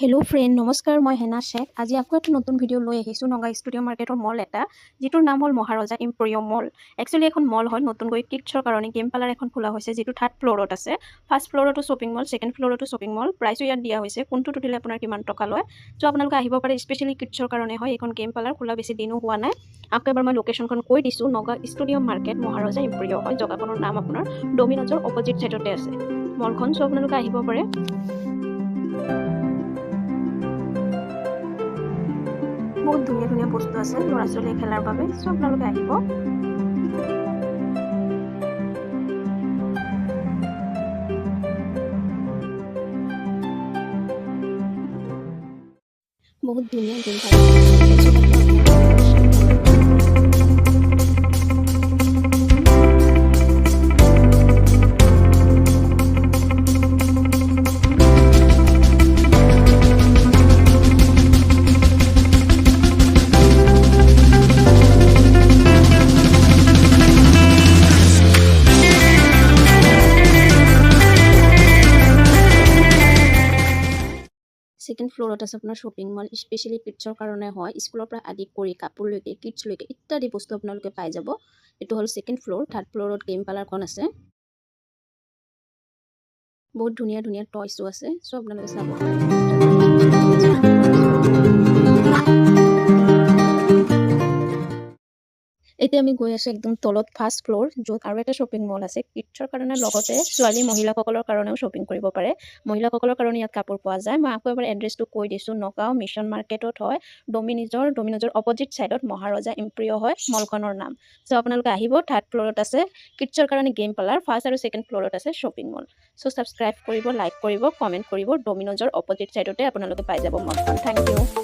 hello friend नमस्कार मैं हेना शेख आज आपको एक नतुन भिडिओ लै आहिছোঁ नगा स्टूडियो मार्केटर मल एटा जिटुर नाम हल महाराजा इम्पेरियल मल एक्चुअली এখন मल হয় নতুনকৈ কিডছৰ কাৰণে গেম পাৰ্লাৰ এখন খোলা হৈছে যেটো থাৰ্ড ফ্লোৰত আছে ফাৰ্স্ট ফ্লোৰটো শপিং মল সেকেন্ড ফ্লোৰটো শপিং মল প্ৰাইসও ইয়াত দিয়া হৈছে কোনটো টুটিলে আপোনাৰ কিমান টকা লয় সো আপোনালোকে আহিব পাৰে স্পেশালি কিডছৰ কাৰণে হয় এখন গেম পাৰ্লাৰ খোলা বেছি দিনো হোৱা নাই আকৌ এবাৰ মই লোকেশনখন কৈ দিছো নগা স্টুডিও মাৰ্কেট মহাৰাজা ইম্পেৰিयल হয় জগাখনৰ নাম আপোনাৰ ডমিনজৰ অপোজিট সাইডতে আছে মলখন সো আপোনালোকে আহিব পাৰে बहुत धुनिया धुनिया बस्तु আছে লৰা ছোৱালী খেলাৰ বাবে সো আপোনালোকে আহিব बहुत धुनिया दिन सेकेंड फ्लोरत আছে আপোনাৰ শপিং মল স্পেশালি কিডছৰ কাৰণে হয় স্কুলৰ পৰা আদি কৰি কাপোৰ লৈকে কিডছ লৈকে ইত্যাদি বস্তু আপোনালোকে পাই যাব এটো হল সেকেন্ড ফ্লোৰ থাৰ্ড ফ্লোৰত গেম পাৰ্লাৰ কোন আছে বহুত ধুনিয়া ধুনিয়া টয়সও আছে সো আপোনালোকে চাব এতে আমি গৈ আছো একদম তলত ফার্স্ট ফ্লোর যত আৰু এটা শপিং মল আছে কিডছৰ কাৰণে লগতে ছোৱালী মহিলাসকলৰ কাৰণেও শপিং কৰিব পাৰে মহিলাসকলৰ কাৰণে ইয়াত কাপোৰ পোৱা যায় মই আকৌ এবাৰ এড্ৰেছটো কৈ দিছো নগাঁও মিশন মাৰ্কেটত হয় ডমিনজৰ অপোজিট সাইডত মহাৰাজা ইম্পেৰিयल হয় মলখনৰ নাম সো আপোনালোকে আহিব থাৰ্ড ফ্লোৰত আছে কিডছৰ কাৰণে গেম পাৰ্লাৰ ফাৰ্স্ট আৰু সেকেন্ড ফ্লোৰত আছে শপিং মল সো সাবস্ক্ৰাইব কৰিব লাইক কৰিব কমেন্ট কৰিব ডমিনজৰ অপোজিট সাইডতে আপোনালোকে পাই যাব মলখন থ্যাংক ইউ